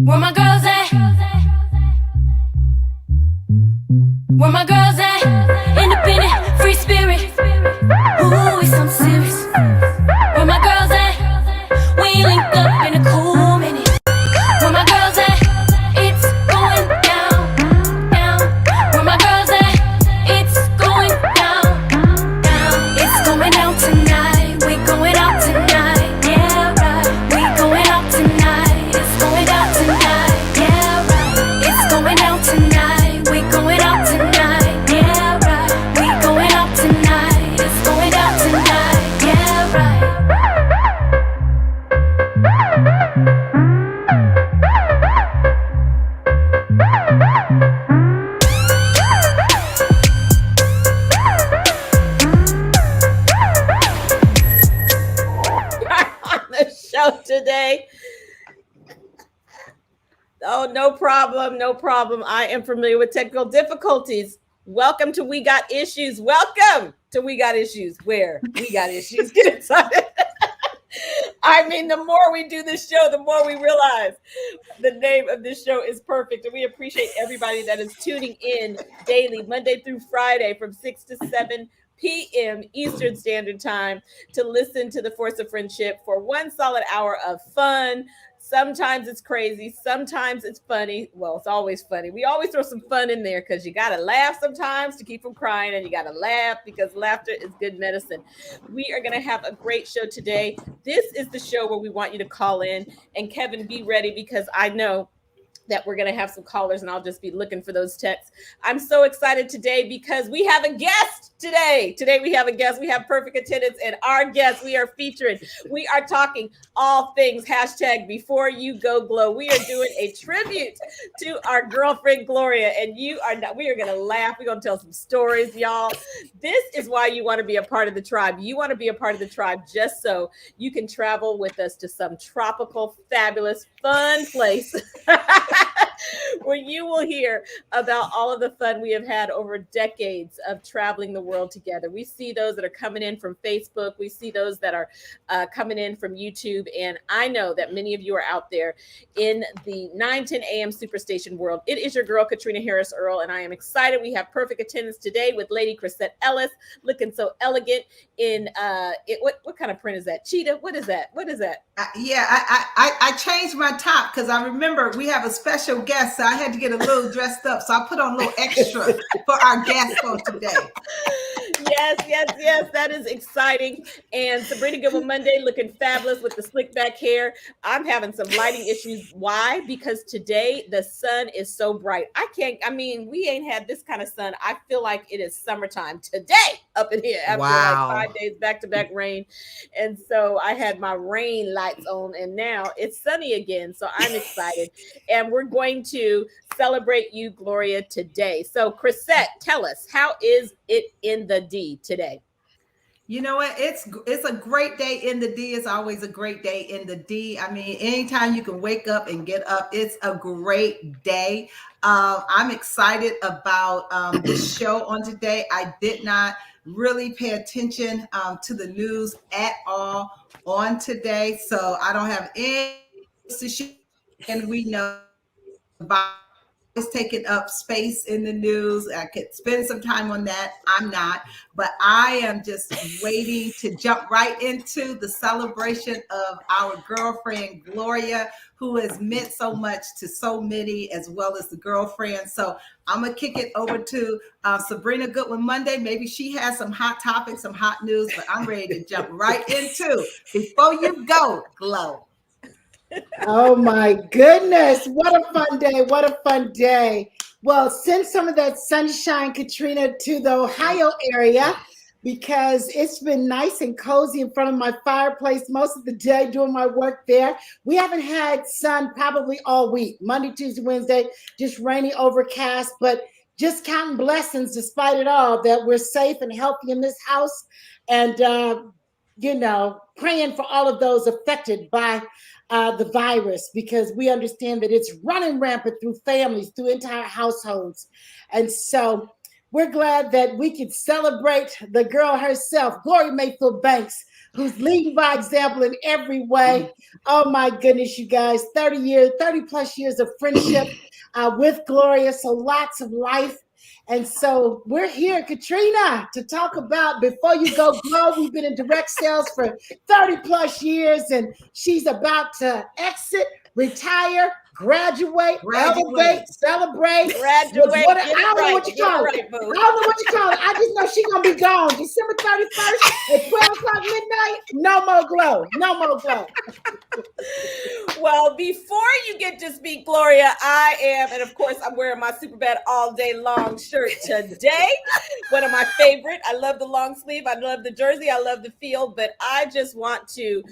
Where my girls at? Where my girls at? Independent, free spirit. Ooh, it's something serious. Where my girls at? We link up in a cool minute. Where my girls at? It's going down, down. Where my girls at? It's going down, down. It's going out tonight. We going out tonight. Yeah, right. We going out tonight. It's going out tonight. Yeah, right. It's going out tonight. We going out tonight. Yeah, right. We going out tonight. It's going out tonight. Yeah, right. On the show today. Oh, no problem. No problem. I am familiar with technical difficulties. Welcome to We Got Issues. Welcome to We Got Issues, where we got issues. Get excited. I mean, the more we do this show, the more we realize the name of this show is perfect. And we appreciate everybody that is tuning in daily, Monday through Friday from 6 to 7 p.m. Eastern Standard Time to listen to The Force of Friendship for one solid hour of fun. Sometimes it's crazy. Sometimes it's funny. Well, it's always funny. We always throw some fun in there because you got to laugh sometimes to keep from crying, and you got to laugh because laughter is good medicine. We are going to have a great show today. This is the show where we want you to call in. And Kevin, be ready because I know that we're going to have some callers, and I'll just be looking for those texts. I'm so excited today because we have a guest today. Today we have a guest. We have perfect attendance, and our guest we are featuring. We are talking all things hashtag Before You Go Glow. We are doing a tribute to our girlfriend Gloria, and we are going to laugh. We're going to tell some stories, y'all. This is why you want to be a part of the tribe. You want to be a part of the tribe just so you can travel with us to some tropical, fabulous, fun place. Where you will hear about all of the fun we have had over decades of traveling the world together. We see those that are coming in from Facebook. We see those that are coming in from YouTube. And I know that many of you are out there in the 9:10 a.m. Superstation world. It is your girl, Katrina Harris Earl, and I am excited. We have perfect attendance today with Lady Chrisette Ellis, looking so elegant in what kind of print is that? Cheetah? What is that? What is that? I changed my top because I remember we have a special guest, so I had to get a little dressed up. So I put on a little extra for our guest on today. Yes. That is exciting. And Sabrina Goodwin Monday looking fabulous with the slick back hair. I'm having some lighting issues. Why? Because today the sun is so bright. We ain't had this kind of sun. I feel like it is summertime today up in here after like 5 days back-to-back rain. And so I had my rain lights on, and now it's sunny again. So I'm excited. And we're going to celebrate you, Gloria, today. So Chrisette, tell us, how is it in the D today? You know what? It's a great day in the D. It's always a great day in the D. I mean, anytime you can wake up and get up, it's a great day. I'm excited about the show on today. I did not really pay attention to the news at all on today, so I don't have any issue. And we know about is taking up space in the news. I could spend some time on that. I'm not, but I am just waiting to jump right into the celebration of our girlfriend, Gloria, who has meant so much to so many, as well as the girlfriend. So I'm going to kick it over to Sabrina Goodwin Monday. Maybe she has some hot topics, some hot news, but I'm ready to jump right into Before You Go Glow. Oh my goodness. What a fun day. What a fun day. Well, send some of that sunshine, Katrina, to the Ohio area because it's been nice and cozy in front of my fireplace most of the day doing my work there. We haven't had sun probably all week, Monday, Tuesday, Wednesday, just rainy, overcast, but just counting blessings despite it all that we're safe and healthy in this house, and praying for all of those affected by the virus, because we understand that it's running rampant through families, through entire households. And so we're glad that we could celebrate the girl herself, Gloria Mayfield Banks, who's leading by example in every way. Oh my goodness, you guys, 30 plus years of friendship with Gloria. So lots of life. And so we're here, Katrina, to talk about Before You Go Glow. We've been in direct sales for 30 plus years, and she's about to exit, retire, graduate, elevate, celebrate. Graduate. I don't know what you call it. I don't know what you call it. I just know she's going to be gone December 31st at 12 o'clock midnight. No more glow. No more glow. Well, before you get to speak, Gloria, I am, and of course, I'm wearing my Superbad all day long shirt today. One of my favorite. I love the long sleeve. I love the jersey. I love the feel. But I just want to,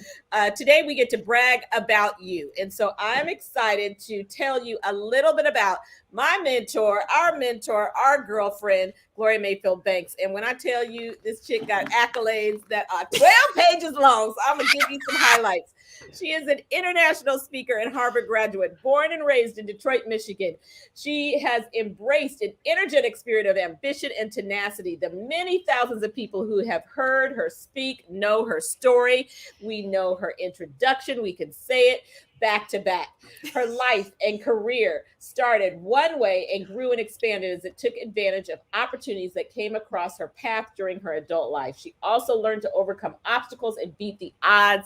today we get to brag about you. And so I'm excited to tell you a little bit about my mentor, our girlfriend, Gloria Mayfield Banks. And when I tell you this chick got accolades that are 12 pages long, so I'm going to give you some highlights. She is an international speaker and Harvard graduate, born and raised in Detroit, Michigan. She has embraced an energetic spirit of ambition and tenacity. The many thousands of people who have heard her speak know her story. We know her introduction. We can say it back to back. Her life and career started one way and grew and expanded as it took advantage of opportunities that came across her path during her adult life. She also learned to overcome obstacles and beat the odds.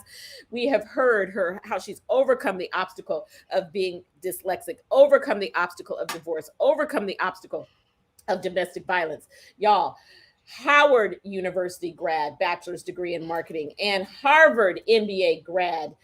We have heard her how she's overcome the obstacle of being dyslexic, overcome the obstacle of divorce, overcome the obstacle of domestic violence. Y'all, Howard University grad, bachelor's degree in marketing, and Harvard MBA grad.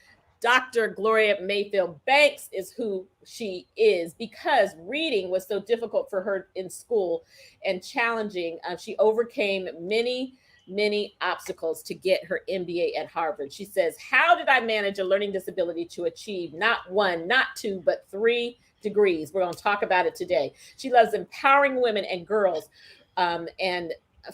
Dr. Gloria Mayfield Banks is who she is because reading was so difficult for her in school and challenging. She overcame many obstacles to get her MBA at Harvard. She says, "How did I manage a learning disability to achieve not one, not two, but 3 degrees?" We're going to talk about it today. She loves empowering women and girls and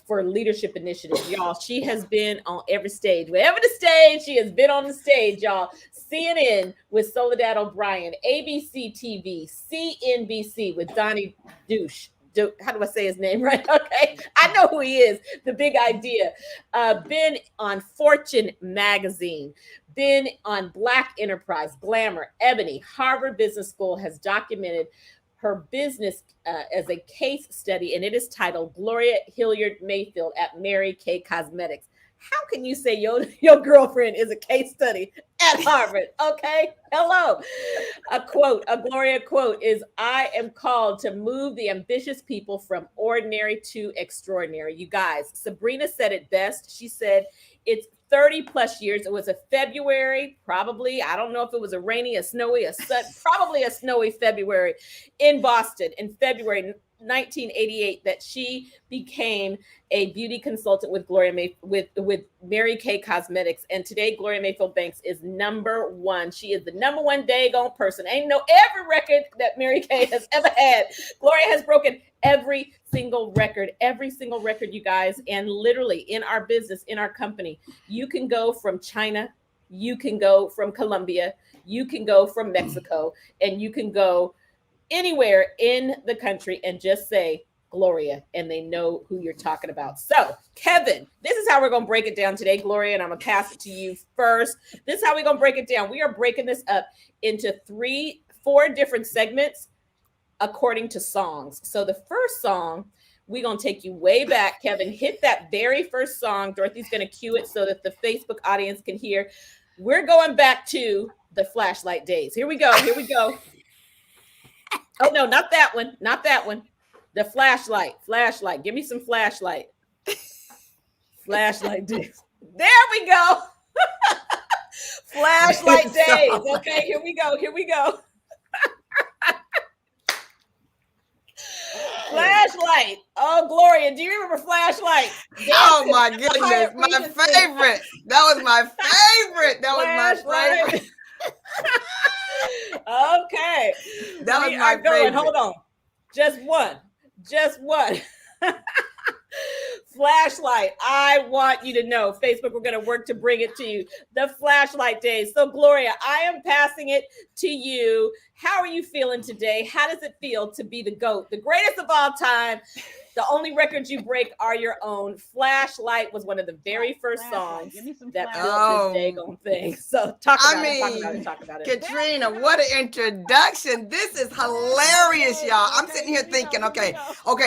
for leadership initiatives. Y'all, she has been on every stage. Wherever the stage, she has been on the stage, y'all. CNN with Soledad O'Brien, ABC TV, CNBC with Donnie Douche. How do I say his name right? Okay, I know who he is. The Big Idea. Been on Fortune magazine. Been on Black Enterprise, Glamour, Ebony. Harvard Business School has documented her business as a case study, and it is titled Gloria Hilliard Mayfield at Mary Kay Cosmetics. How can you say your girlfriend is a case study at Harvard? Okay, hello. A Gloria quote is, "I am called to move the ambitious people from ordinary to extraordinary." You guys, Sabrina said it best. She said, it's 30 plus years. It was a February, probably. I don't know if it was a rainy, a snowy, probably a snowy February in Boston in February 1988 that she became a beauty consultant with with Mary Kay Cosmetics. And today, Gloria Mayfield Banks is number one. She is the number one daggone person. Ain't no every record that Mary Kay has ever had. Gloria has broken every single record, you guys. And literally in our business, in our company, you can go from China, you can go from Colombia, you can go from Mexico, and you can go anywhere in the country and just say Gloria, and they know who you're talking about. So, Kevin, this is how we're going to break it down today, Gloria, and I'm going to pass it to you first. This is how we're going to break it down. We are breaking this up into 4 different segments according to songs. So the first song, we're going to take you way back. Kevin, hit that very first song. Dorothy's going to cue it so that the Facebook audience can hear. We're going back to the Flashlight days. Here we go. Oh, no, not that one. The flashlight. Give me some flashlight. Flashlight days. There we go. Flashlight days. Okay, here we go. Flashlight. Oh, Gloria, do you remember Flashlight? Oh my goodness, my favorite. That was my favorite. Okay. That was my favorite. Hold on. Just one. Flashlight. I want you to know, Facebook, we're going to work to bring it to you. The Flashlight days. So, Gloria, I am passing it to you. How are you feeling today? How does it feel to be the GOAT, the greatest of all time? The only records you break are your own. Flashlight was one of the very first songs that built this daggone thing. So talk about it. Katrina, what an introduction. This is hilarious, y'all. I'm sitting here thinking, okay,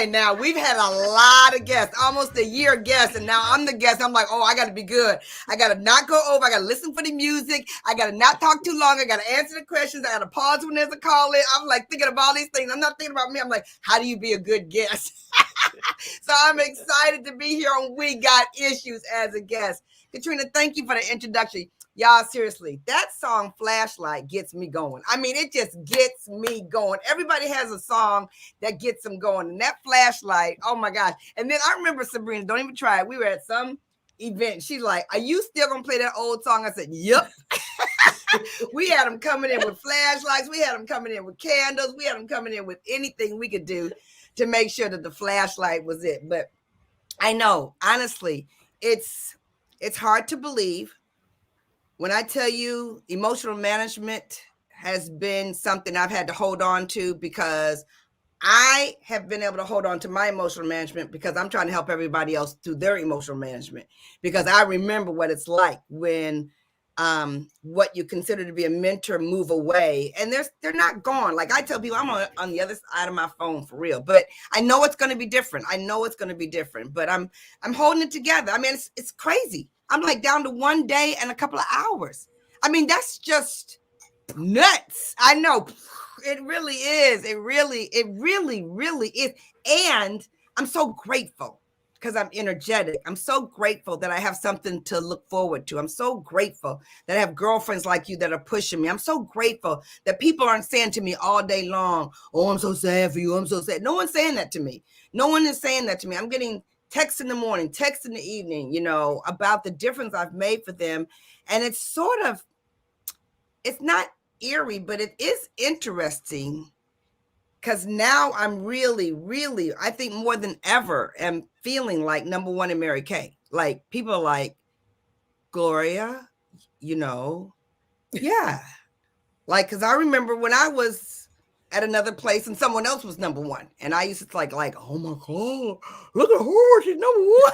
now we've had a lot of guests, almost a year guests, and now I'm the guest. I'm like, oh, I got to be good. I got to not go over. I got to listen for the music. I got to not talk too long. I got to answer the questions. I got to pause when there's a call in. I'm like thinking of all these things. I'm not thinking about me. I'm like, how do you be a good guest? So I'm excited to be here on We Got Issues as a guest. Katrina, thank you for the introduction. Y'all, seriously, that song Flashlight gets me going. I mean, it just gets me going. Everybody has a song that gets them going. And that Flashlight, oh my gosh. And then I remember Sabrina, don't even try it. We were at some event. She's like, are you still going to play that old song? I said, yep. We had them coming in with flashlights. We had them coming in with candles. We had them coming in with anything we could do to make sure that the flashlight was it. But I know, honestly, it's hard to believe when I tell you emotional management has been something I've had to hold on to, because I have been able to hold on to my emotional management because I'm trying to help everybody else through their emotional management, because I remember what it's like when what you consider to be a mentor move away, and they're not gone. Like I tell people, I'm on the other side of my phone for real, but I know it's going to be different. But I'm holding it together. I mean, it's crazy. I'm like down to 1 day and a couple of hours. I mean, that's just nuts. I know it really is. It really is. And I'm so grateful because I'm energetic. I'm so grateful that I have something to look forward to. I'm so grateful that I have girlfriends like you that are pushing me. I'm so grateful that people aren't saying to me all day long, oh, I'm so sad for you. I'm so sad. No one's saying that to me. No one is saying that to me. I'm getting texts in the morning, texts in the evening, about the difference I've made for them. And it's not eerie, but it is interesting. Because now I'm really, I think more than ever, am feeling like number one in Mary Kay. Like people are like, Gloria, yeah. Like, because I remember when I was at another place and someone else was number one. And I used to like, oh my God, look at her, she's number one.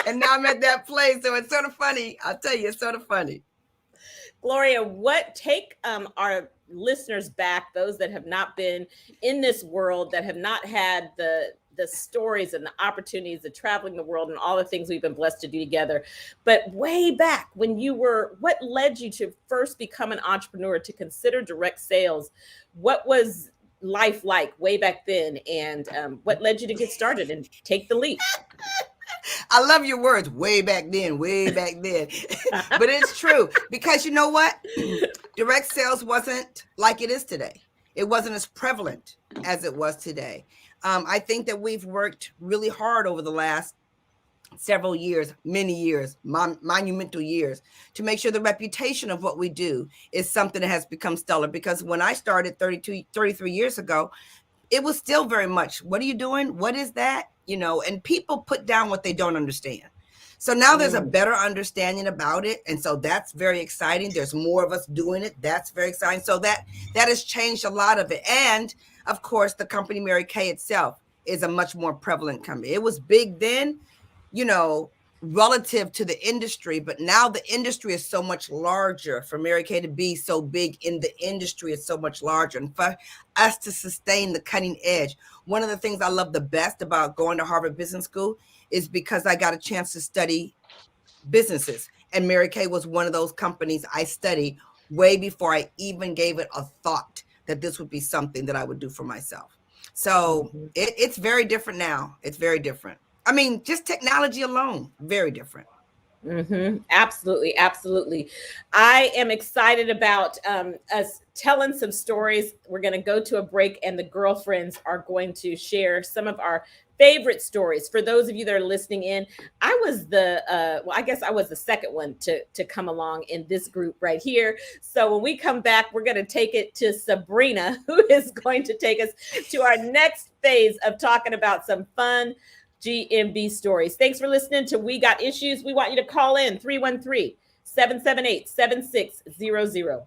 And now I'm at that place. So it's sort of funny. I'll tell you, it's sort of funny. Gloria, take our listeners back, those that have not been in this world, that have not had the stories and the opportunities of traveling the world and all the things we've been blessed to do together. But way back when what led you to first become an entrepreneur, to consider direct sales? What was life like way back then? And what led you to get started and take the leap? I love your words, way back then. But it's true, because you know what? Direct sales wasn't like it is today. It wasn't as prevalent as it was today. I think that we've worked really hard over the last several years, many years, monumental years, to make sure the reputation of what we do is something that has become stellar. Because when I started 33 years ago, it was still very much, what are you doing? What is that? And people put down what they don't understand. So now there's a better understanding about it. And so that's very exciting. There's more of us doing it. That's very exciting. So that has changed a lot of it. And of course, the company Mary Kay itself is a much more prevalent company. It was big then, relative to the industry, but now the industry is so much larger. For Mary Kay to be so big in the industry is so much larger. And for us to sustain the cutting edge, one of the things I love the best about going to Harvard Business School is because I got a chance to study businesses. And Mary Kay was one of those companies I studied way before I even gave it a thought that this would be something that I would do for myself. So it's very different now. It's very different. I mean, just technology alone, very different. Absolutely. I am excited about us telling some stories. We're going to go to a break, and the girlfriends are going to share some of our favorite stories. For those of you that are listening in, I was the second one to come along in this group right here. So when we come back, we're going to take it to Sabrina, who is going to take us to our next phase of talking about some fun GMB stories. Thanks for listening to We Got Issues. We want you to call in 313-778-7600.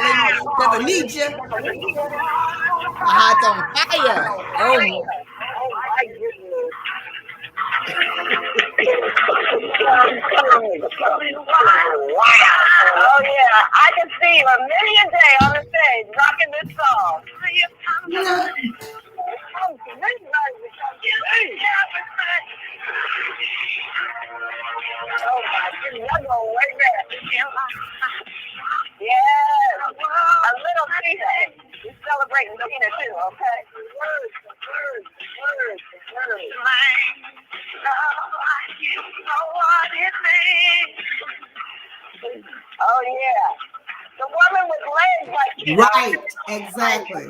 darling, because I need you. My heart's on fire. Oh, Oh my goodness. Oh yeah, I can see you a million day on the stage rocking this song. Oh my goodness, I'm going way back. Yes, a little Tina. We're celebrating Tina too, okay? Words. Oh yeah. The woman with legs like Tina. Right, exactly.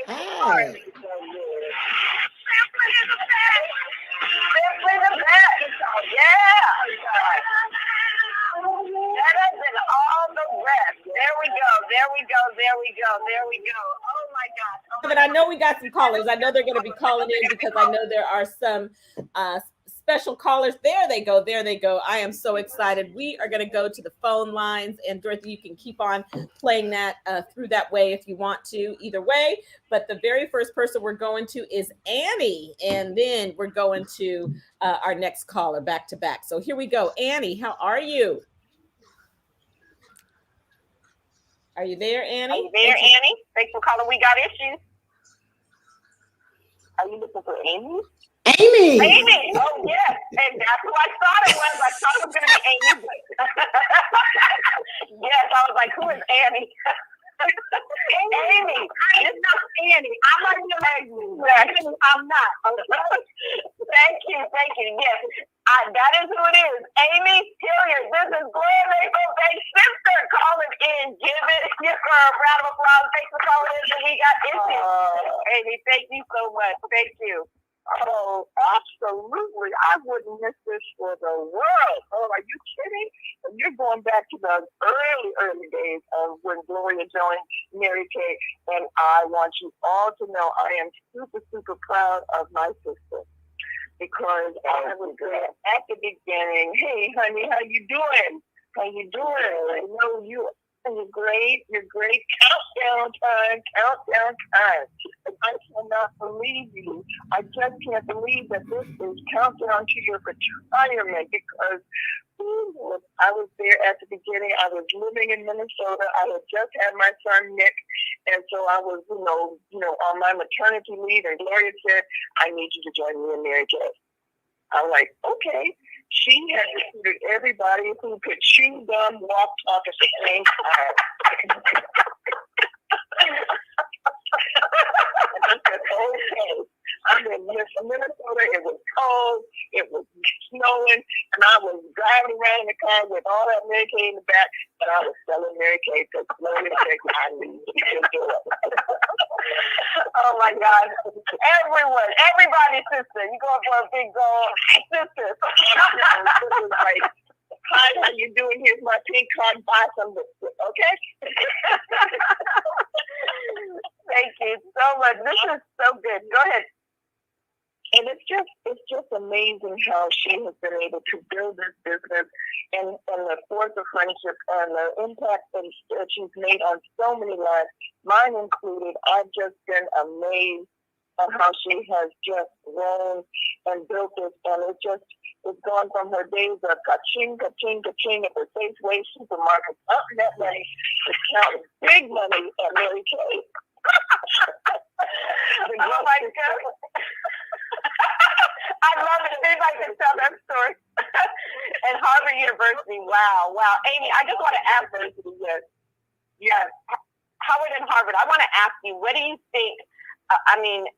Hey. Simply the best. Yeah. Better than all the rest. There we go. Oh my gosh. But I know we got some callers. I know they're going to be calling in because I know there are some special callers. There they go. I am so excited. We are going to go to the phone lines, and Dorothy, you can keep on playing that through that way if you want to, either way. But the very first person we're going to is Annie, and then we're going to our next caller back to back. So here we go. Annie, how are you? Are you there, Annie? Annie? Thanks for calling. We got issues. Are you looking for Amy? Amy. Oh, yes. And that's who I thought it was. I thought it was going to be Amy. Yes, I was like, who is Annie? Amy. It's not Annie. I'm not Amy. I'm not. Thank you. Yes. That is who it is. Amy Hilliard. This is Gloria Mayfield Banks' sister calling in. Give her a round of applause. Thanks for calling in. We got issues. Amy, thank you so much. Thank you. Oh, absolutely. I wouldn't miss this for the world. Oh, are you kidding? You're going back to the early days of when Gloria joined Mary Kay. And I want you all to know I am super proud of my sister. Because I was there at the beginning. Hey, honey, how you doing? I know you're great. You're great. Countdown time. I cannot believe you. I just can't believe that this is countdown to your retirement because I was there at the beginning. I was living in Minnesota. I had just had my son Nick, and so I was, on my maternity leave. And Gloria said, "I need you to join me in Mary Kay." I'm like, okay. She had recruited everybody who could chew gum, walk, talk at the same time. I said, okay. I'm in Minnesota. It was cold. It was snowing. And I was driving around in the car with all that Mary Kay in the back. But I was selling Mary Kay because Gloria said, I need you to do it. Oh, my God. Everybody's sister. You go for a big goal. Sister. This is like, hi, how you doing? Here's my pink card. Buy some biscuits, okay? Thank you so much. This is so good. Go ahead. And it's just amazing how she has been able to build this business and the force of friendship and the impact that she's made on so many lives, mine included. I've just been amazed at how she has just grown and built this, and it's gone from her days of ka-ching at the Safeway supermarket up that money to count big money at Mary Kay. Oh my God. I love it. If anybody can tell that story. And Harvard University, wow. Amy, I just want to ask you, yes, Howard and Harvard, I want to ask you, what do you think,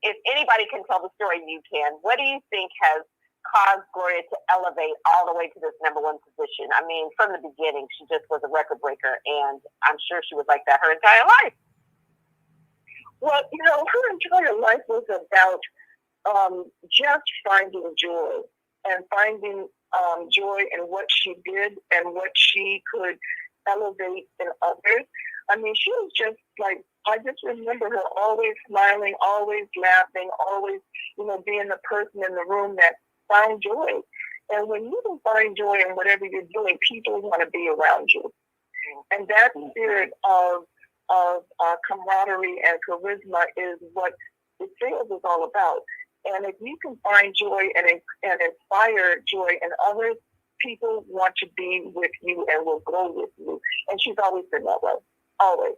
if anybody can tell the story, you can. What do you think has caused Gloria to elevate all the way to this #1 position? I mean, from the beginning, she just was a record breaker, and I'm sure she was like that her entire life. Well, her entire life was about just finding joy and finding joy in what she did and what she could elevate in others. I mean, she was just like, I just remember her always smiling, always laughing, always, being the person in the room that found joy. And when you can find joy in whatever you're doing, people want to be around you. And that spirit of camaraderie and charisma is what the sales is all about. And if you can find joy and inspire joy in others, people want to be with you and will go with you. And she's always been that way. Always.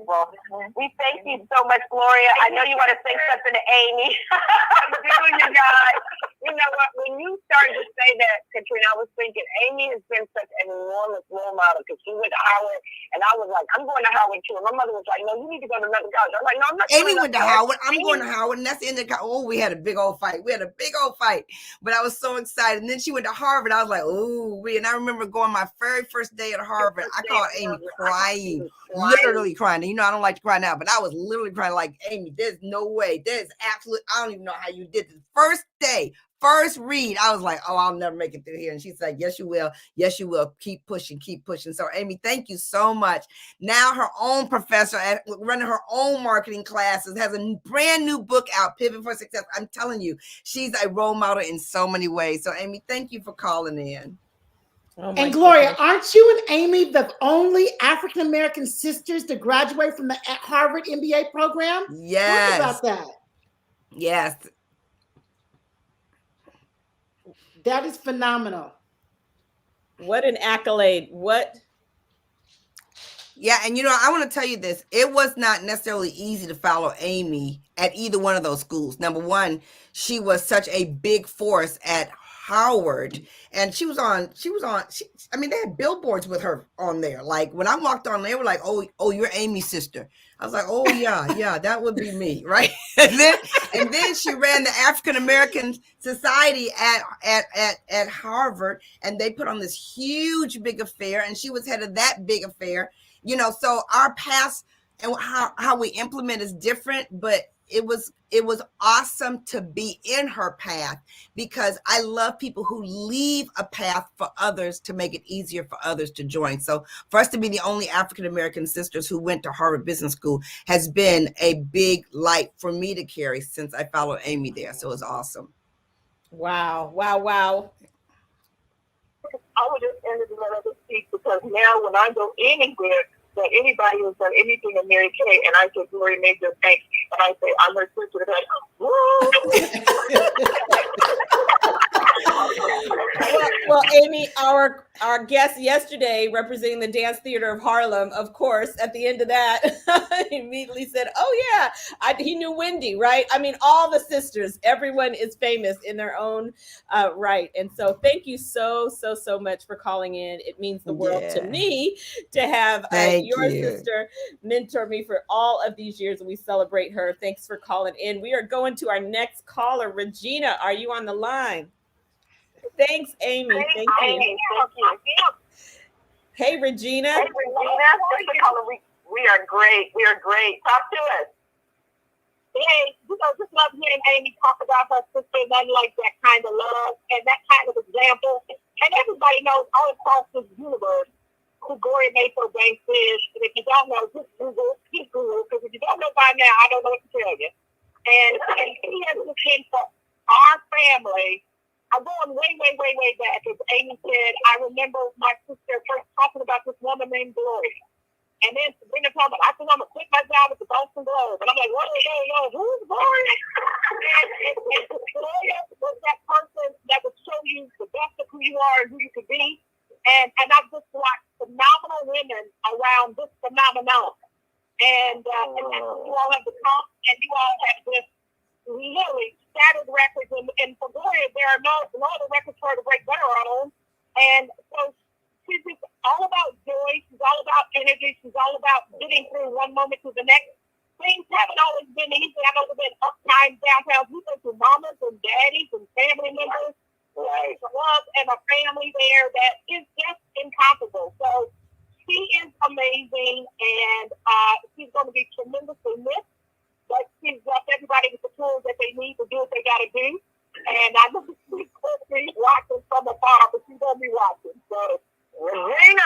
Well, we thank you so much, Gloria. I know you want to say something to Amy. I'm doing you guys. You know what? When you started to say that, Katrina, I was thinking Amy has been such an enormous role model because she went to Howard, and I was like, I'm going to Howard too. And my mother was like, no, you need to go to another college. I was like, no, I'm not. Amy went to Howard. I'm going to Howard, and that's the end of the Oh, we had a big old fight. But I was so excited. And then she went to Harvard. I was like, oh, and I remember going my very first day at Harvard. I called Amy crying, literally crying. And you know, I don't like to cry now, but I was literally crying like, Amy, there's no way. There's absolutely, I don't even know how you did this. First day, first read, I was like, oh, I'll never make it through here. And she's like, yes, you will. Yes, you will. Keep pushing. So, Amy, thank you so much. Now her own professor at running her own marketing classes, has a brand new book out, Pivot for Success. I'm telling you, she's a role model in so many ways. So, Amy, thank you for calling in. Oh and Gloria, goodness. Aren't you and Amy the only African-American sisters to graduate from the Harvard MBA program? Yes. Talk about that. Yes. That is phenomenal. What an accolade. What? Yeah, and you know, I want to tell you this. It was not necessarily easy to follow Amy at either one of those schools. Number one, she was such a big force at Howard, and she was on, I mean, they had billboards with her on there. Like when I walked on, they were like, oh, you're Amy's sister. I was like, oh yeah, that would be me, right? and then she ran the African American Society at Harvard, and they put on this huge big affair, and she was head of that big affair. You know, so our past and how we implement is different, but it was awesome to be in her path, because I love people who leave a path for others to make it easier for others to join. So for us to be the only African-American sisters who went to Harvard Business School has been a big light for me to carry since I followed Amy there. So it was awesome. Wow. I would just end it let others speak, because now when I go anywhere that anybody who's done anything in Mary Kay, and I say Gloria Mayfield Banks, and I say I'm her sister, they're like, well, Amy, our guest yesterday, representing the Dance Theater of Harlem, of course, at the end of that, he immediately said, oh yeah, he knew Wendy, right? I mean, all the sisters, everyone is famous in their own right. And so thank you so much for calling in. It means the world to me to have your sister mentor me for all of these years, and we celebrate her. Thanks for calling in. We are going to our next caller. Regina, are you on the line? Thanks, Amy. Thank you. Hey, Regina. Hey, Regina. We are great. Talk to us. Hey, just love hearing Amy talk about her sister, and I like that kind of love and that kind of example. And everybody knows all across this universe who Gloria Mayfield Banks is. And if you don't know, just Google, because if you don't know by now, I don't know what to tell you. And she has been for our family. I'm going way back. As Amy said, I remember my sister first talking about this woman named Gloria. And then Sabrina told me, I think I'm going to quit my job at the Boston Globe. And I'm like, whoa, who's Gloria? and Gloria was that person that would show you the best of who you are and who you could be. And I've just watched phenomenal women around this phenomenon. And you all have the comp, and you all have this really shattered records. And for Gloria, there are no other records for her to break better on. And so she's just all about joy. She's all about energy. She's all about getting through one moment to the next. Things haven't always been easy. I know there's been up times, down times. We've been through mamas and daddies and family members. There's a love and a family there that is just incomparable. So she is amazing, and she's going to be tremendously missed. But she's left everybody with the tools that they need to do what they got to do. And I know she's watching from afar, but she's going to be watching. So, Regina.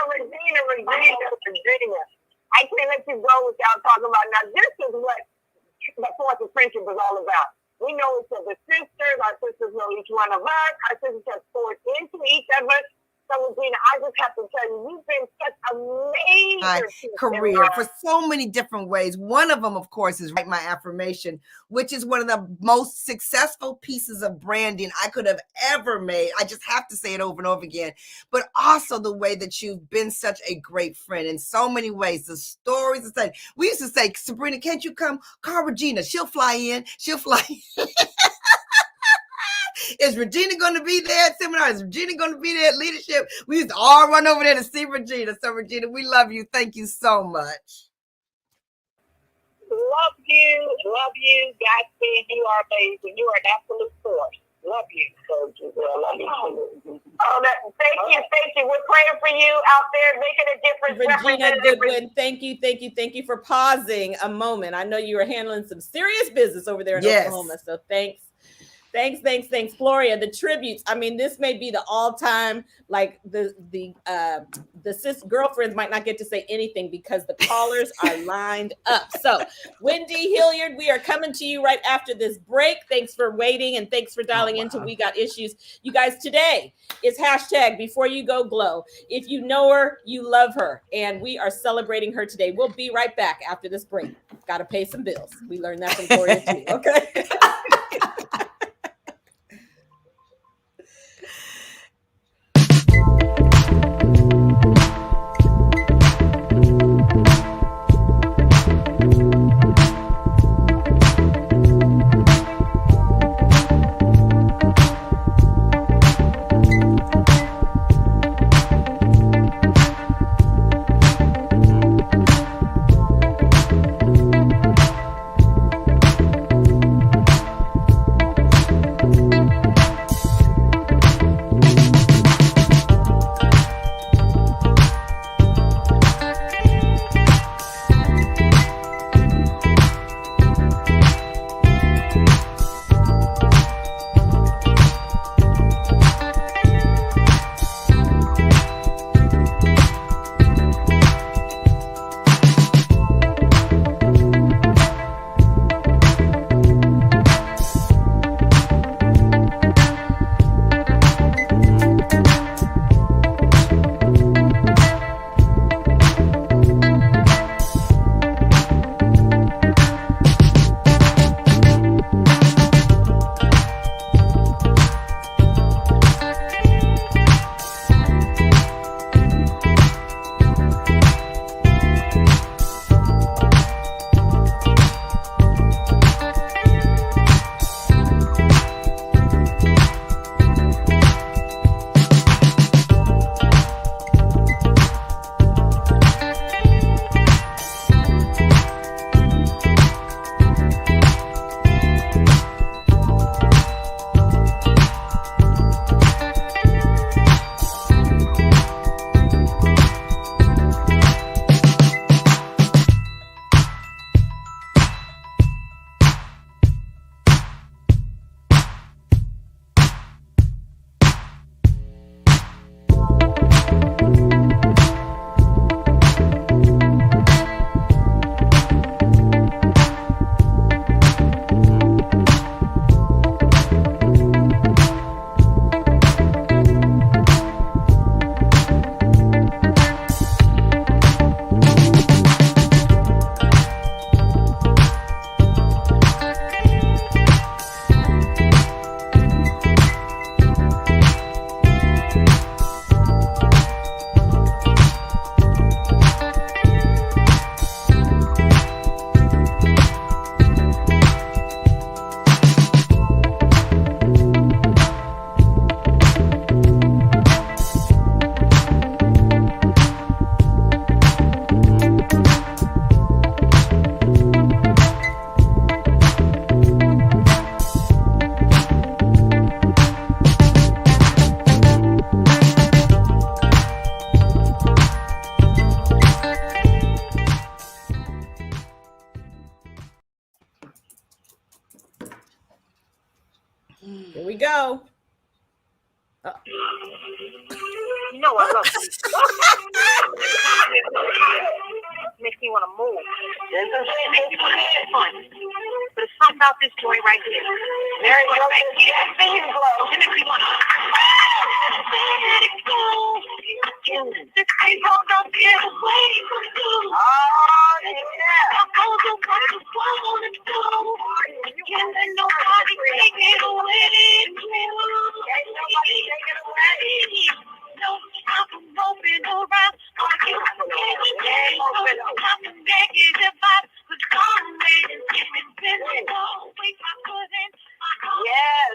I can't let you go without talking about, now this is what the Force of Friendship is all about. We know each other's sister, one of us. Our sisters have poured into each of us. So, Regina, I just have to tell you, you've been such a major piece career for so many different ways. One of them, of course, is Write My Affirmation, which is one of the most successful pieces of branding I could have ever made. I just have to say it over and over again. But also the way that you've been such a great friend in so many ways. The stories and stuff. We used to say, Sabrina, can't you come? Call Regina. She'll fly in. She'll fly in. Is Regina going to be there at seminar? Is Regina going to be there at leadership? We used to all run over there to see Regina. So, Regina, we love you. Thank you so much. Love you. Godspeed. You are amazing. You are an absolute force. Love you. Love you. Thank you. We're praying for you out there, making a difference. Regina Goodwin, thank you for pausing a moment. I know you were handling some serious business over there in Oklahoma. So thanks. Gloria, the tributes. I mean, this may be the all-time, like the sis girlfriends might not get to say anything because the callers are lined up. So Wendy Hilliard, we are coming to you right after this break. Thanks for waiting and thanks for dialing into We Got Issues. You guys, today is hashtag Before You Go Glow. If you know her, you love her. And we are celebrating her today. We'll be right back after this break. Got to pay some bills. We learned that from Gloria too, okay? Here we go. You know I love you. makes me want to move. It's fun. But it's something about this joint right here. Very perfect. See you glow. It makes me want to let it go. This people don't get away from you. Oh, yeah. I'm going to what you want to do. Can't let nobody take it away from you. Can't nobody take it away. No, I'm moving around. You can't I'm negative vibes. Yes,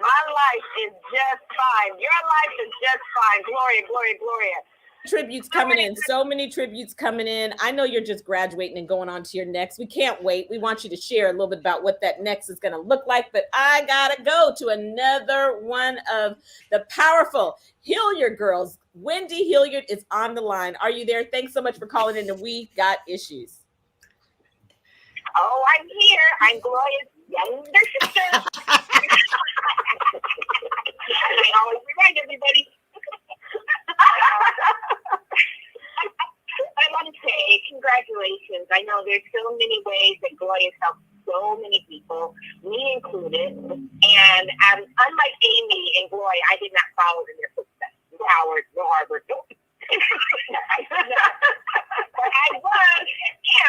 my life is just fine. Your life is just fine. Gloria, Gloria, Gloria. Tributes coming in, so many tributes coming in. I know you're just graduating and going on to your next. We can't wait. We want you to share a little bit about what that next is going to look like. But I gotta go to another one of the powerful Hilliard girls. Wendy Hilliard is on the line. Are you there? Thanks so much for calling in to We Got Issues. Oh, I'm here. I'm Gloria's younger sister. I always remind everybody. I want to say congratulations. I know there's so many ways that Gloria's helped so many people, me included. And unlike Amy and Gloria, I did not follow in their footsteps. No Howard, no Harvard, no. But I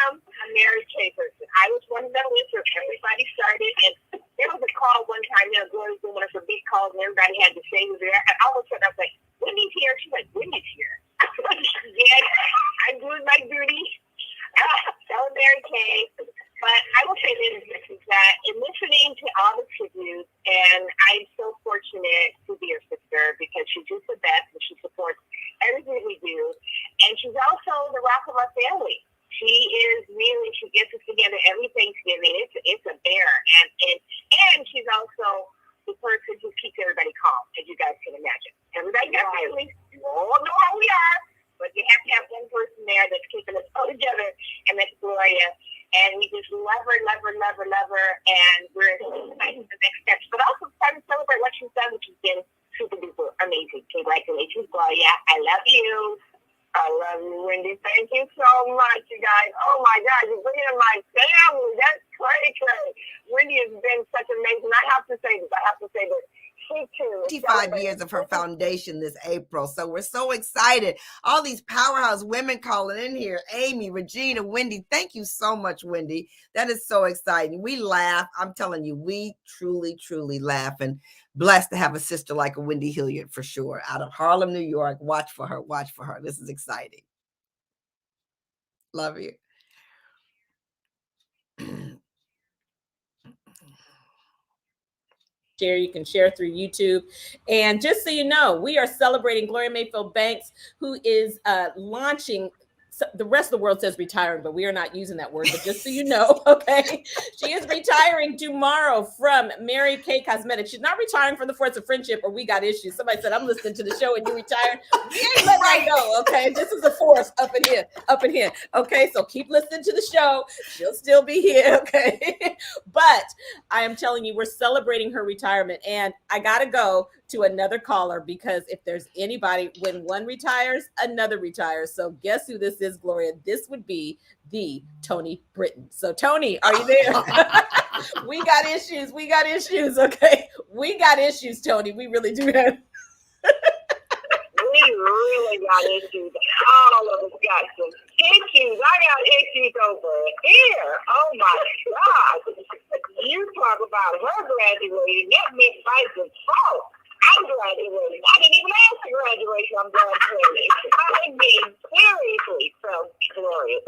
am a Mary Kay person. I was one of the listeners. Everybody started, and there was a call one time. Gloria was doing one of her big calls, and everybody had to say was there. And all of a sudden, I was like, Wendy's here. She's like, Wendy's here. Yeah, I'm doing my duty. Tell Mary Kay. But I will say this, is that in listening to all the tributes, and I'm so fortunate to be her sister because she's just the best and she supports everything we do. And she's also the rock of our family. She is really, she gets us together every Thanksgiving. It's a bear. And she's also the person who keeps everybody calm, as you guys can imagine. Everybody got families. You all know how we are. But you have to have one person there that's keeping us all together, and that's Gloria. And we just love her, and we're excited for the next steps. But also trying to celebrate what she's done, which has been super duper amazing. Congratulations, Gloria. I love you. I love you, Wendy. Thank you so much, you guys. Oh my God, you're bringing in my family. That's crazy. Wendy has been such amazing. I have to say this. She too. 25 years of her foundation this April. So we're so excited. All these powerhouse women calling in here. Amy, Regina, Wendy. Thank you so much, Wendy. That is so exciting. We laugh. I'm telling you, we truly, truly laugh, and blessed to have a sister like a Wendy Hilliard for sure. Out of Harlem, New York. Watch for her. Watch for her. This is exciting. Love you. Share. You can share through YouTube. And just so you know, we are celebrating Gloria Mayfield Banks, who is launching. The rest of the world says retiring, but we are not using that word. But just so you know, okay, she is retiring tomorrow from Mary Kay Cosmetics. She's not retiring from the Force of Friendship or We Got Issues. Somebody said, I'm listening to the show and you retired. We ain't letting that go, okay? This is a force up in here, okay? So keep listening to the show. She'll still be here, okay? But I am telling you, we're celebrating her retirement. And I got to go to another caller, because if there's anybody, when one retires, another retires. So guess who this is, Gloria? This would be the Tony Britton. So Tony, are you there? We got issues. Okay. We got issues, Tony. We really do have. We really got issues. All of us got some issues. I got issues over here. Oh my God. You talk about her graduating. That meant vice and fault. I'm graduating. I didn't even ask for graduation. I'm graduating. I mean, seriously, so glorious.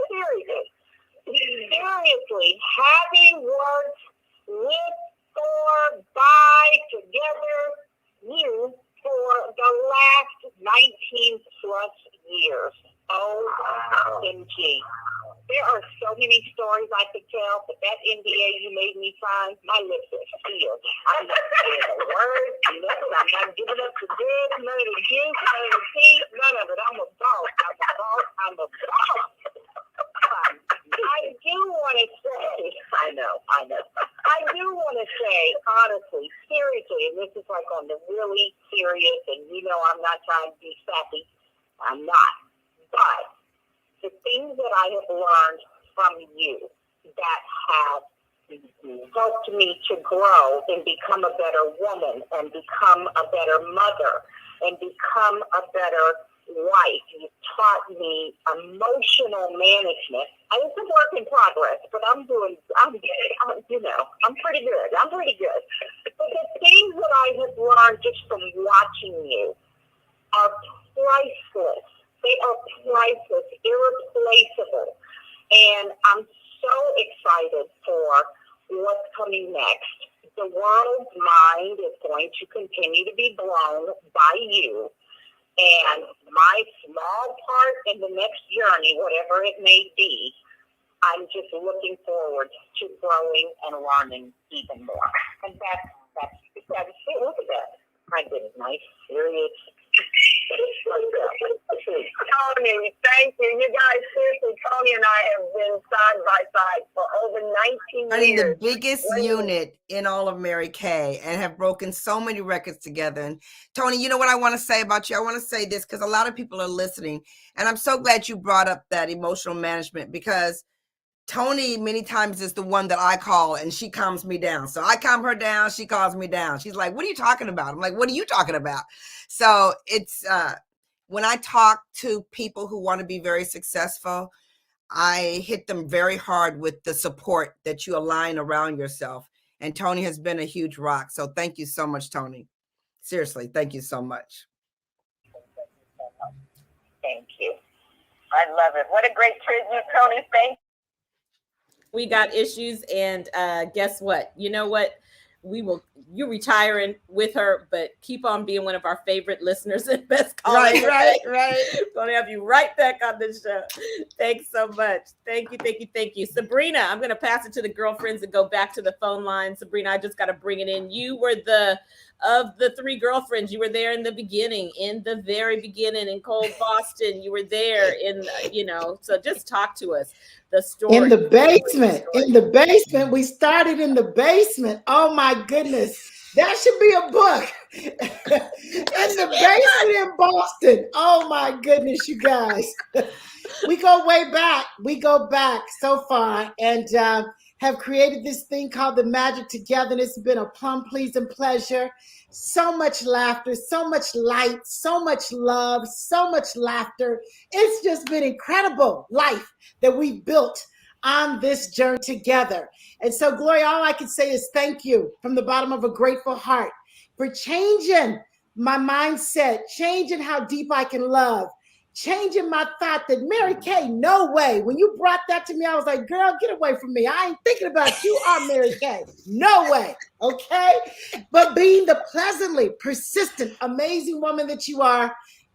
Seriously, having worked with, for, by, together, you for the last 19 plus years. OMG. There are so many stories I could tell, but that NDA you made me sign, my lips are sealed. I'm not saying a word, nothing. I'm not giving up the good, none of the juice, none of the tea, none of it. I'm a boss. I do want to say, I know. I do want to say, honestly, seriously, and this is like on the really serious, and you know I'm not trying to be sappy. I'm not. But the things that I have learned from you that have helped me to grow and become a better woman and become a better mother and become a better wife. You've taught me emotional management. It's a work in progress, but I'm pretty good. I'm pretty good. But the things that I have learned just from watching you are priceless. They are priceless, irreplaceable. And I'm so excited for what's coming next. The world's mind is going to continue to be blown by you. And my small part in the next journey, whatever it may be, I'm just looking forward to growing and learning even more. And that's it. Look at that. I did it nice, serious. Tony, thank you. You guys, seriously, Tony and I have been side by side for over 19 years. The biggest unit in all of Mary Kay, and have broken so many records together. And Tony, you know what I want to say about you? I want to say this because a lot of people are listening, and I'm so glad you brought up that emotional management, because Tony many times is the one that I call and she calms me down. So I calm her down, she calms me down. She's like, what are you talking about? I'm like, what are you talking about? So it's when I talk to people who want to be very successful, I hit them very hard with the support that you align around yourself. And Tony has been a huge rock. So thank you so much, Tony. Seriously, thank you so much. Thank you. I love it. What a great tribute, Tony. Thank you. We got issues, and guess what? You know what? You're retiring with her, but keep on being one of our favorite listeners and best callers. Right. Gonna have you right back on the show. Thanks so much. Thank you. Sabrina, I'm gonna pass it to the girlfriends and go back to the phone line. Sabrina, I just gotta bring it in. You were of the three girlfriends, you were there in the very beginning in cold Boston. You were there so just talk to us. The story. In the basement. We started in the basement. Oh my goodness. That should be a book. In the basement in Boston. Oh my goodness, you guys. We go way back. We go back so far, and have created this thing called the Magic Together. It's been a plum pleasing pleasure. So much laughter, so much light, so much love, so much laughter. It's just been incredible life that we built on this journey together. And so, Gloria, all I can say is thank you from the bottom of a grateful heart for changing my mindset, changing how deep I can love, changing my thought that Mary Kay, no way. When you brought that to me, I was like, girl, get away from me. I ain't thinking about you or Mary Kay. No way. Okay. But being the pleasantly persistent, amazing woman that you are,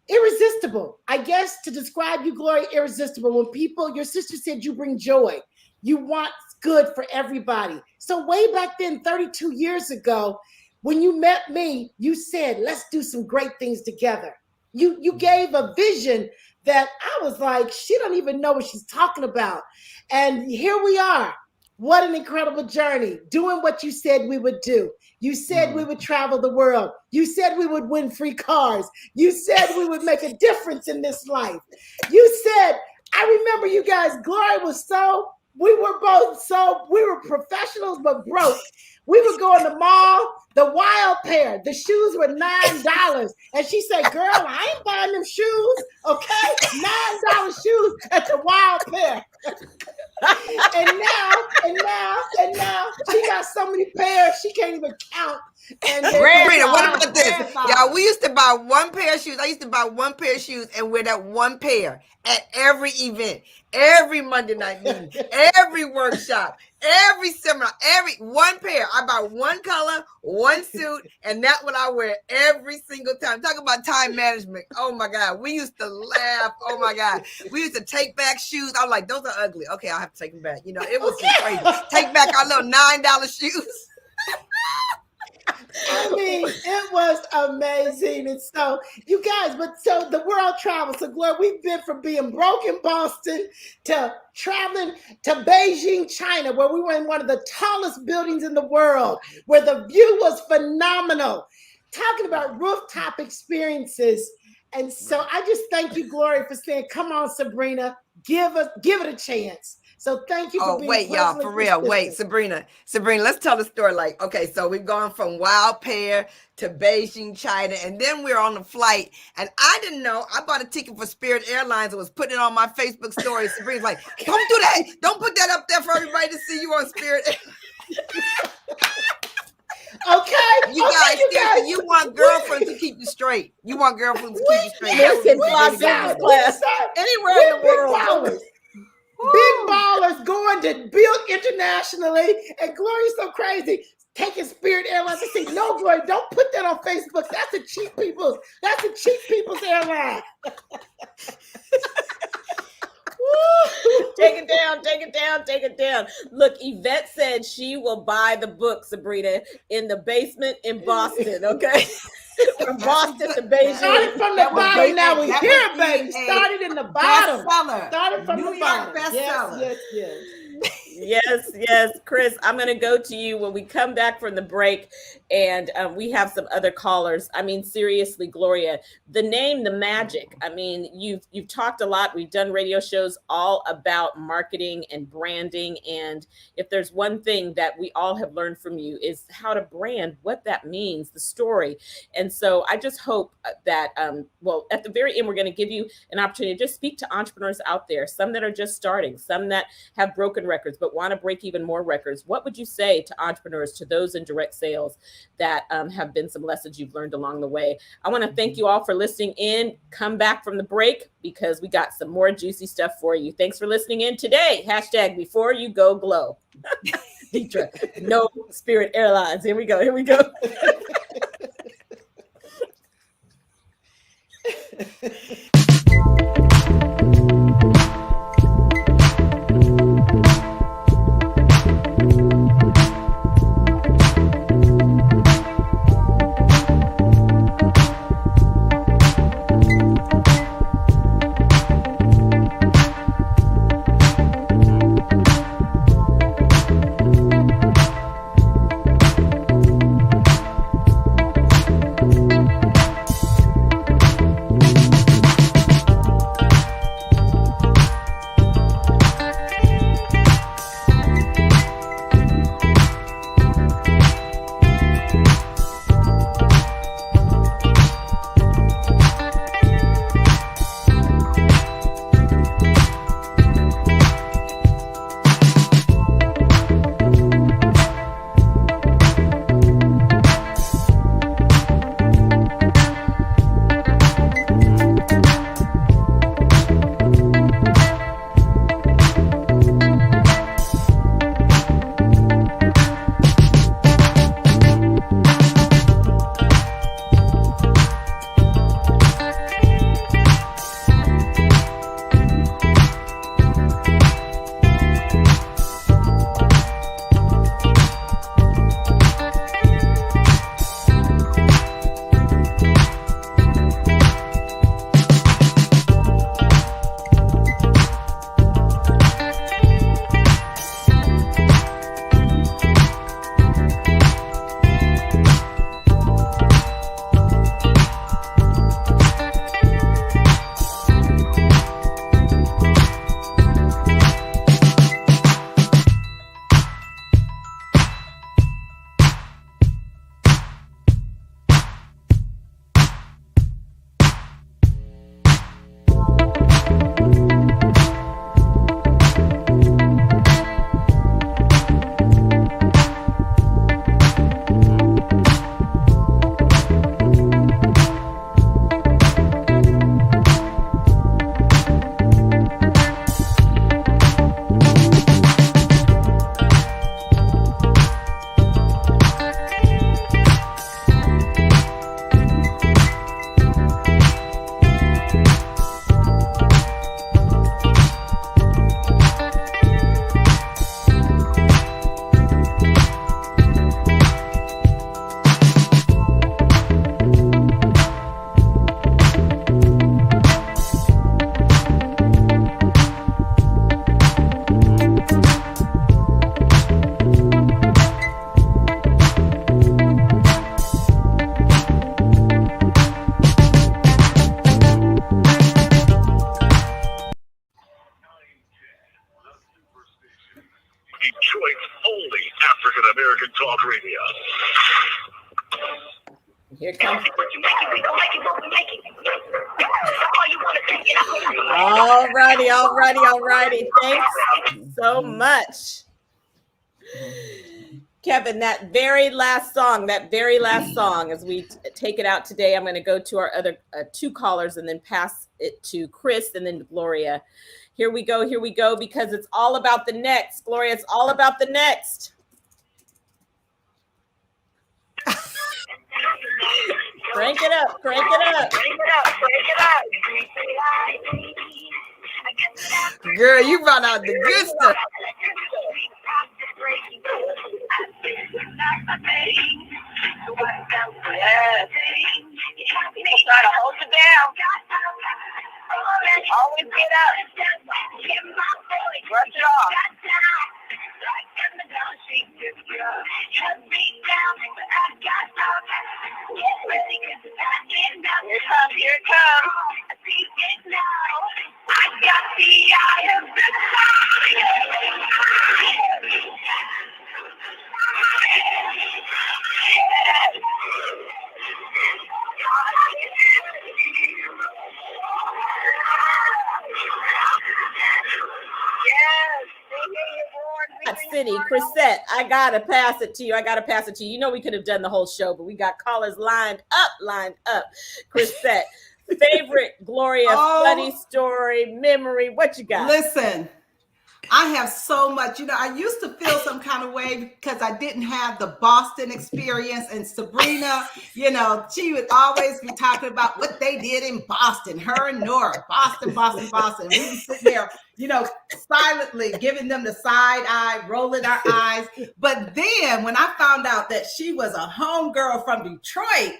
irresistible. I guess to describe you, Gloria, irresistible. When your sister said you bring joy, you want good for everybody. So way back then, 32 years ago, when you met me, you said, let's do some great things together. You gave a vision that I was like, she don't even know what she's talking about. And here we are. What an incredible journey, doing what you said we would do. You said we would travel the world. You said we would win free cars. You said we would make a difference in this life. You said, I remember you guys, Gloria we were professionals, but broke. We would go in the mall, the wild pair, the shoes were $9. And she said, girl, I ain't buying them shoes, okay? $9 shoes at the wild pair. and now she got so many pairs she can't even count. And what about this? Y'all, we used to buy one pair of shoes. I used to buy one pair of shoes and wear that one pair at every event, every Monday night meeting, every workshop, every seminar, every one pair. I buy one color, one suit, and that's what I wear every single time. Talk about time management. Oh my God. We used to laugh. Oh my God. We used to take back shoes. I was like, those are ugly. Okay, I'll have to take them back. It was just crazy. Take back our little $9 shoes. I mean, it was amazing. And so, you guys, so the world travel. So, Gloria, we've been from being broke in Boston to traveling to Beijing, China, where we were in one of the tallest buildings in the world, where the view was phenomenal. Talking about rooftop experiences. And so I just thank you, Gloria, for saying, come on, Sabrina, give it a chance. So thank you for being wait, y'all, for real. persistent. Wait, Sabrina, let's tell the story. Like, okay, so we've gone from wild pear to Beijing, China, and then we're on the flight. And I didn't know. I bought a ticket for Spirit Airlines and was putting it on my Facebook story. Sabrina's like, don't do that. Don't put that up there for everybody to see you on Spirit Airlines. Okay. You guys, you want girlfriends to keep you straight. You want girlfriends to keep you straight. Listen, fly business class anywhere in the world. Big ballers going to build internationally, and Gloria's so crazy. Taking Spirit Airlines. I say, no, Gloria, don't put that on Facebook. That's a cheap people's airline. Take it down. Look, Yvette said she will buy the book, Sabrina, in the basement in Boston, okay? From Boston to Beijing. Started from the bottom, now we here, baby. Started in the bottom. Started from New the York bottom. bestseller. Yes, Chris, I'm going to go to you when we come back from the break, and we have some other callers. I mean, seriously, Gloria, the name, the magic. I mean, you've talked a lot. We've done radio shows all about marketing and branding, and if there's one thing that we all have learned from you is how to brand, what that means, the story. And so I just hope that, at the very end, we're going to give you an opportunity to just speak to entrepreneurs out there, some that are just starting, some that have broken records, but want to break even more records. What would you say to entrepreneurs, to those in direct sales that have been some lessons you've learned along the way? I want to thank you all for listening in. Come back from the break because we got some more juicy stuff for you. Thanks for listening in today. # before you go glow. Deetra, no Spirit Airlines. Here we go. Here comes. All righty. Thanks so much. Kevin, that very last song, as we take it out today, I'm going to go to our other two callers and then pass it to Chris and then to Gloria. Here we go, because it's all about the next. Gloria, it's all about the next. Crank it up. Girl, you brought out the good stuff. Yes. Try to hold it down. Always get up. Brush it off. Here it comes. I got the eye of the City, Chrisette, I gotta pass it to you. You know we could have done the whole show, but we got callers lined up. Chrisette, favorite Gloria funny story, memory, what you got? Listen, I have so much. I used to feel some kind of way because I didn't have the Boston experience. And Sabrina, she would always be talking about what they did in Boston. Her and Nora, Boston. We were sitting there, silently giving them the side eye, rolling our eyes. But then when I found out that she was a homegirl from Detroit,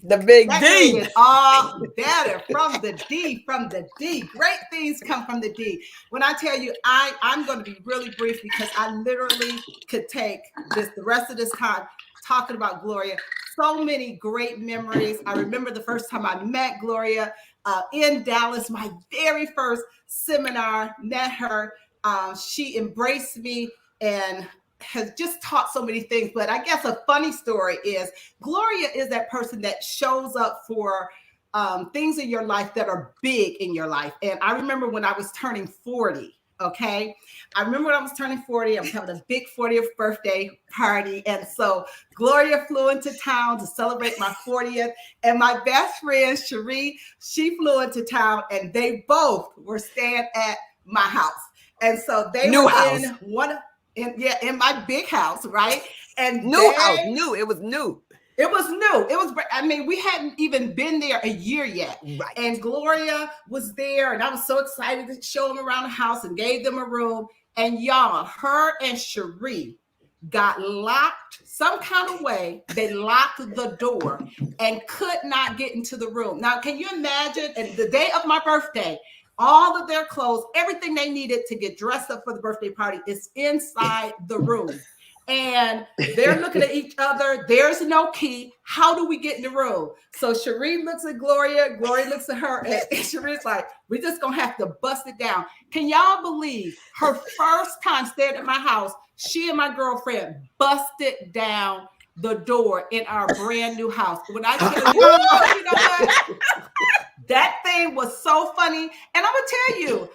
the big that D. made it all better. From the D. Great things come from the D. When I tell you, I'm going to be really brief because I literally could take the rest of this time talking about Gloria. So many great memories. I remember the first time I met Gloria in Dallas, my very first seminar, met her. She embraced me and has just taught so many things. But I guess a funny story is Gloria is that person that shows up for things in your life that are big in your life. And I remember when I was turning 40, okay? I remember when I was turning 40, I was having a big 40th birthday party. And so Gloria flew into town to celebrate my 40th. And my best friend, Cherie, she flew into town and they both were staying at my house. And so they were in my big house, right? And It was new. It was new. We hadn't even been there a year yet. Right. And Gloria was there, and I was so excited to show them around the house and gave them a room. And y'all, her and Cherie got locked some kind of way. They locked the door and could not get into the room. Now, can you imagine? And the day of my birthday, all of their clothes, everything they needed to get dressed up for the birthday party is inside the room. And they're looking at each other. There's no key. How do we get in the room? So Cherie looks at Gloria. Gloria looks at her. And Cherie's like, we're just going to have to bust it down. Can y'all believe her first time staying at my house, she and my girlfriend busted down the door in our brand new house. When I tell you, you know what? That thing was so funny. And I'm going to tell you,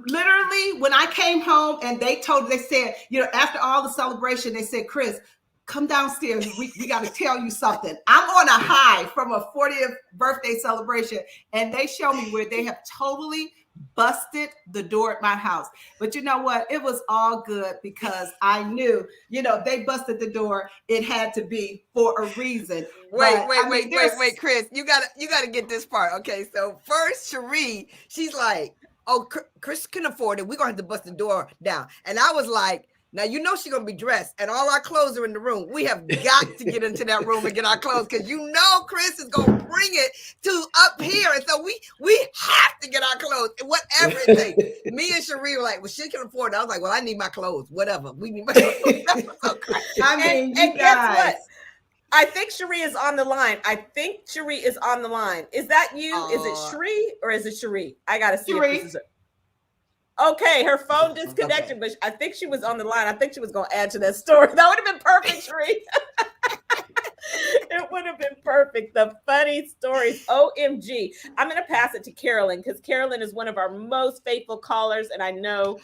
literally, when I came home and they said, after all the celebration, they said, Chris, come downstairs. We got to tell you something. I'm on a high from a 40th birthday celebration. And they show me where they have totally busted the door at my house. But you know what? It was all good because I knew, they busted the door. It had to be for a reason. Wait, Chris, you gotta get this part. Okay, so first Cherie, she's like, oh, Chris can afford it. We're going to have to bust the door down. And I was like, now, she's going to be dressed and all our clothes are in the room. We have got to get into that room and get our clothes because Chris is going to bring it to up here. And so we have to get our clothes and whatever it takes. Me and Cherie were like, well, she can afford it. I was like, well, I need my clothes. Whatever. We need my clothes. And guess what? I think Cherie is on the line. Is that you? Is it Cherie or is it Cherie? I got to see Cherie. if this is okay, her phone disconnected, but I think she was on the line. I think she was going to add to that story. That would have been perfect, Cherie. It would have been perfect. The funny stories. OMG. I'm going to pass it to Carolyn because Carolyn is one of our most faithful callers. And I know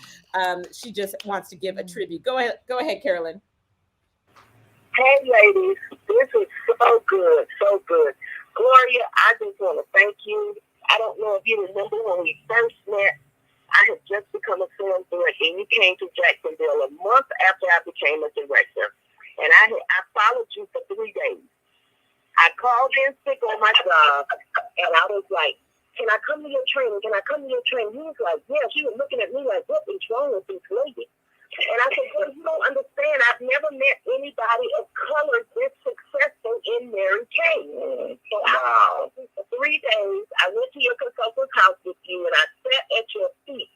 she just wants to give a tribute. Go ahead, Carolyn. Hey, ladies. This is so good. So good. Gloria, I just want to thank you. I don't know if you remember when we first met. I had just become a sales director, and you came to Jacksonville a month after I became a director. And I followed you for 3 days. I called in sick on my job, and I was like, can I come to your training? Can I come to your training? He was like, yeah. She was looking at me like, what is wrong with this lady? And I said, well, you don't understand. I've never met anybody of color this successful in Mary Kay. So for 3 days, I went to your consultant's house with you, and I sat at your feet.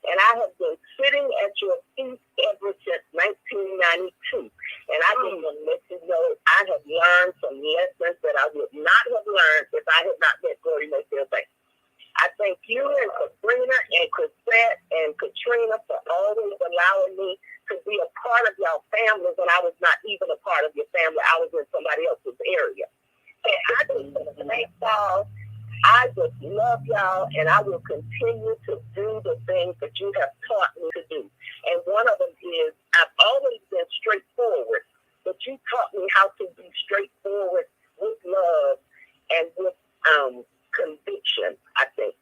And I have been sitting at your feet ever since 1992. And I just want to let you know I have learned some lessons that I would not have learned if I had not met Gloria Mayfield Banks. I thank you and Sabrina and Chrisette and Katrina for always allowing me to be a part of y'all family when I was not even a part of your family. I was in somebody else's area. And I just want to thank y'all. I just love y'all, and I will continue to do the things that you have taught me to do. And one of them is I've always been straightforward, but you taught me how to be straightforward with love and with conviction, I think.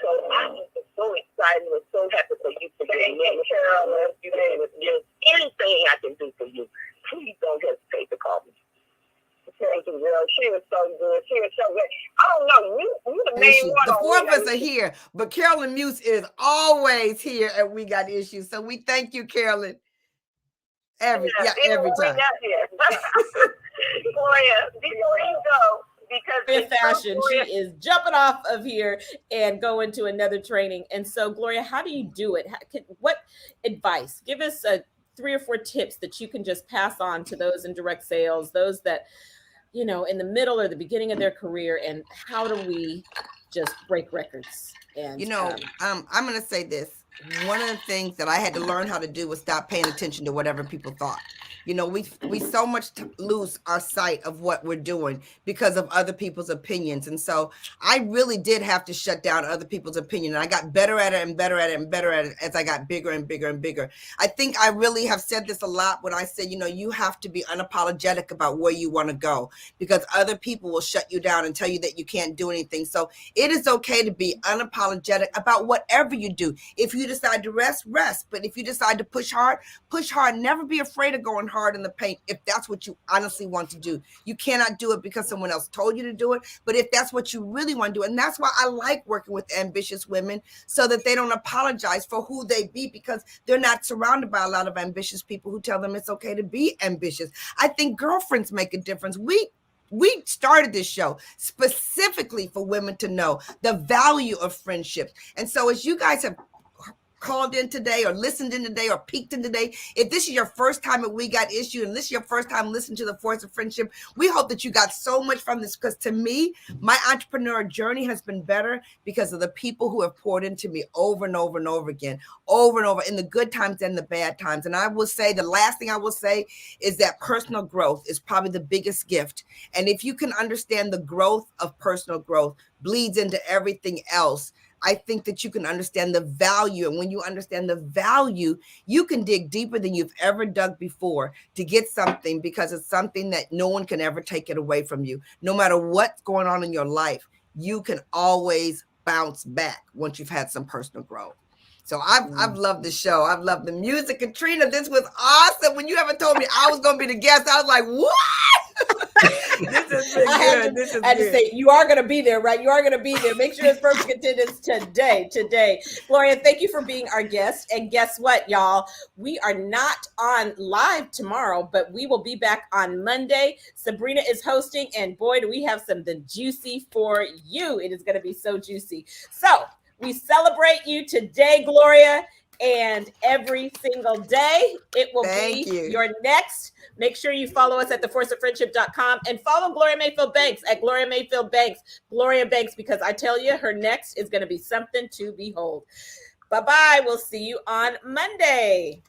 So I'm just so excited and so happy for you today. And Carolyn, if you have anything I can do for you, please don't hesitate to call me. Thank you, girl. She was so good. She was so good. I don't know. You the main one. The four of us are here, but Carolyn Muse is always here at We Got Issues. So we thank you, Carolyn. Every time. Gloria, before you go, because in fashion, Gloria, she is jumping off of here and going to another training. And so, Gloria, how do you do it? What advice? Give us 3 or 4 tips that you can just pass on to those in direct sales, those that, you know, in the middle or the beginning of their career, and how do we just break records? And I'm going to say this. One of the things that I had to learn how to do was stop paying attention to whatever people thought. You know, we so much lose our sight of what we're doing because of other people's opinions. And so I really did have to shut down other people's opinion. And I got better at it and better at it and better at it as I got bigger and bigger and bigger. I think I really have said this a lot when I said, you know, you have to be unapologetic about where you want to go, because other people will shut you down and tell you that you can't do anything. So it is okay to be unapologetic about whatever you do. If you decide to rest. But if you decide to push hard. Never be afraid of going hard in the paint if that's what you honestly want to do. You cannot do it because someone else told you to do it, but if that's what you really want to do. And that's why I like working with ambitious women, so that they don't apologize for who they be, because they're not surrounded by a lot of ambitious people who tell them it's okay to be ambitious. I think girlfriends make a difference. We started this show specifically for women to know the value of friendships. And so as you guys have called in today or listened in today or peeked in today, if this is your first time at We Got Issue and this is your first time listening to the Force of Friendship, we hope that you got so much from this, because to me, my entrepreneur journey has been better because of the people who have poured into me over and over and over again, over and over, in the good times and the bad times. And I will say, the last thing I will say is that personal growth is probably the biggest gift. And if you can understand the growth of personal growth bleeds into everything else, I think that you can understand the value. And when you understand the value, you can dig deeper than you've ever dug before to get something, because it's something that no one can ever take it away from you. No matter what's going on in your life, you can always bounce back once you've had some personal growth. So I've loved the show. I've loved the music. Katrina, this was awesome. When you ever told me I was going to be the guest, I was like, what? This has been good. I had to say, you are going to be there, right? You are going to be there. Make sure it's perfect attendance today. Gloria, thank you for being our guest. And guess what, y'all? We are not on live tomorrow, but we will be back on Monday. Sabrina is hosting, and boy, do we have something juicy for you. It is going to be so juicy. So we celebrate you today, Gloria, and every single day. It will be your next. Make sure you follow us at theforceoffriendship.com and follow Gloria Mayfield Banks at Gloria Mayfield Banks, Gloria Banks, because I tell you, her next is going to be something to behold. Bye-bye. We'll see you on Monday.